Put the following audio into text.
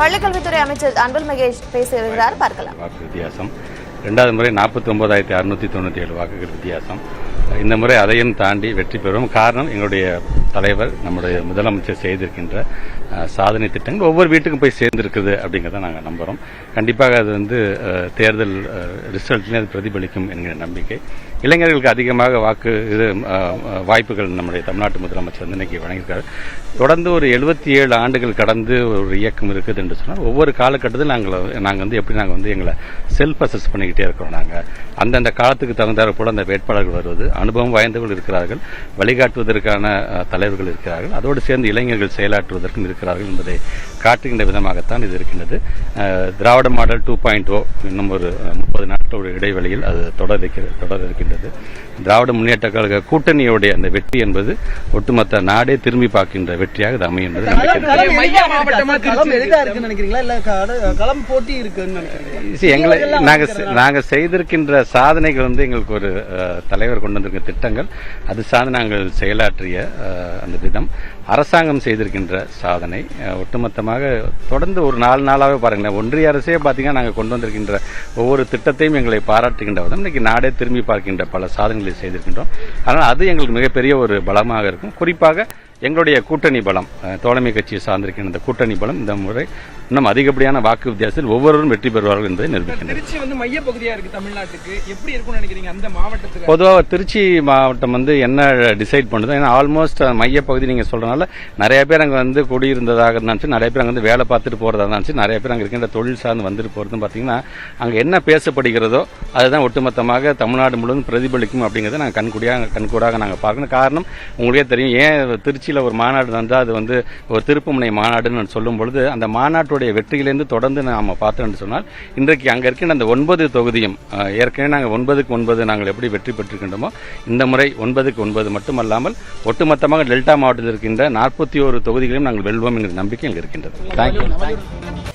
பள்ளிக்கல்வித்துறை அமைச்சர் அன்பில் மகேஷ் பேச வருகிறார். பார்க்கலாம். வாக்கு வித்தியாசம். இரண்டாவது முறை 49,697 வாக்குகள் வித்தியாசம். இந்த முறை அதையும் தாண்டி வெற்றி பெறும். காரணம் எங்களுடைய தலைவர் நம்முடைய முதலமைச்சர் செய்திருக்கின்ற சாதனை திட்டங்கள் ஒவ்வொரு வீட்டுக்கும் போய் சேர்ந்திருக்குது அப்படிங்கிறத நாங்கள் நம்புகிறோம். கண்டிப்பாக அது தேர்தல் ரிசல்ட்லேயே அது பிரதிபலிக்கும் என்கிற நம்பிக்கை. இளைஞர்களுக்கு அதிகமாக வாய்ப்புகள் நம்முடைய தமிழ்நாட்டு முதலமைச்சர் இன்னைக்கு வழங்கியிருக்காரு. தொடர்ந்து ஒரு 77 ஆண்டுகள் கடந்து ஒரு இயக்கம் இருக்குது என்று சொன்னால் ஒவ்வொரு காலகட்டத்தில் நாங்கள் எப்படி எங்களை செல்ஃப் அசஸ் பண்ணிக்கிட்டே இருக்கிறோம். நாங்கள் அந்தந்த காலத்துக்கு தகுந்தாற் போல அந்த வேட்பாளர்கள் வருவது, அனுபவம் வாய்ந்தவர்கள் இருக்கிறார்கள், வழிகாட்டுவதற்கான தலைவர்கள் இருக்கிறார்கள், அதோடு சேர்ந்து இளைஞர்கள் செயலாற்றுவதற்கும் இருக்கிறார்கள் என்பதை காட்டுகின்ற விதமாகத்தான் இது இருக்கின்றது. திராவிட மாடல் 2.0 இன்னும் ஒரு 30 நாட்களோட இடைவெளியில் அது தொடர இருக்கின்றது. திராவிட முன்னேற்ற கழக கூட்டணியோடைய அந்த வெற்றி என்பது ஒட்டுமொத்த நாடே திரும்பி பார்க்கின்ற வெற்றியாக இது அமையும். நாங்கள் செய்திருக்கின்ற சாதனைகள் எங்களுக்கு ஒரு தலைவர் கொண்டு வந்திருக்கிற திட்டங்கள், அது சார்ந்து நாங்கள் செயலாற்றிய அந்த விதம், அரசாங்கம் செய்திருக்கின்ற சாதனை ஒட்டுமொத்தமாக தொடர்ந்து ஒரு 4 நாளாகவே பாருங்களேன். ஒன்றிய அரசே பார்த்தீங்கன்னா நாங்கள் கொண்டு வந்திருக்கின்ற ஒவ்வொரு திட்டத்தையும் எங்களை பாராட்டுகின்ற விதம் இன்னைக்கு நாடே திரும்பி பார்க்கின்ற பல சாதனைகளை செய்திருக்கின்றோம். அதனால் அது எங்களுக்கு மிகப்பெரிய ஒரு பலமாக இருக்கும். குறிப்பாக எங்களுடைய கூட்டணி பலம், தோழமை கட்சியை சார்ந்திருக்கின்ற இந்த கூட்டணி பலம் இந்த முறை இன்னும் அதிகப்படியான வாக்கு வித்தியாசத்தில் ஒவ்வொருவரும் வெற்றி பெறுவார்கள் என்பதை நிரூபிக்கின்றனர். திருச்சி மையப்பகுதியா இருக்கு தமிழ்நாட்டுக்கு, எப்படி இருக்கும்னு நினைக்கிறீங்க? அந்த மாவட்டத்தில் பொதுவாக திருச்சி மாவட்டம் என்ன டிசைட் பண்ணுது, ஏன்னா ஆல்மோஸ்ட் மையப்பகுதி நீங்க சொல்றதுனால நிறைய பேர் அங்கே குடியிருந்ததாக இருந்தாச்சு, நிறைய பேர் அங்கே வேலை பார்த்துட்டு போறதா இருந்தாச்சு, நிறைய பேர் அங்கே இருக்கின்ற தொழில் சார்ந்து வந்துட்டு போறதுன்னு பார்த்தீங்கன்னா அங்கே என்ன பேசப்படுகிறதோ அதுதான் ஒட்டுமொத்தமாக தமிழ்நாடு முழுவதும் பிரதிபலிக்கும் அப்படிங்கிறத நாங்கள் கண்கூடாக நாங்கள் பார்க்கணும். காரணம் உங்களுக்கே தெரியும், ஏன் திருச்சியில் ஒரு மாநாடு வந்தால் அது ஒரு திருப்புமுனை மாநாடுன்னு சொல்லும் பொழுது அந்த மாநாட்டுடைய வெற்றியிலிருந்து தொடர்ந்து நாம பார்த்தோம்னு சொன்னால் இன்றைக்கு அங்க இருக்கின்ற அந்த 9 தொகுதியும் ஏற்கனவே நாங்கள் 9க்கு 9 நாங்கள் எப்படி வெற்றி பெற்றிருக்கின்றோமோ இந்த முறை 9க்கு 9 மட்டுமல்லாமல் ஒட்டுமொத்தமாக டெல்டா மாவட்டத்தில் இருக்கின்ற 41 தொகுதிகளையும் நாங்கள் வெல்வோம் என்கிற நம்பிக்கை எங்களுக்கு இருக்கின்றது. தேங்க்யூ.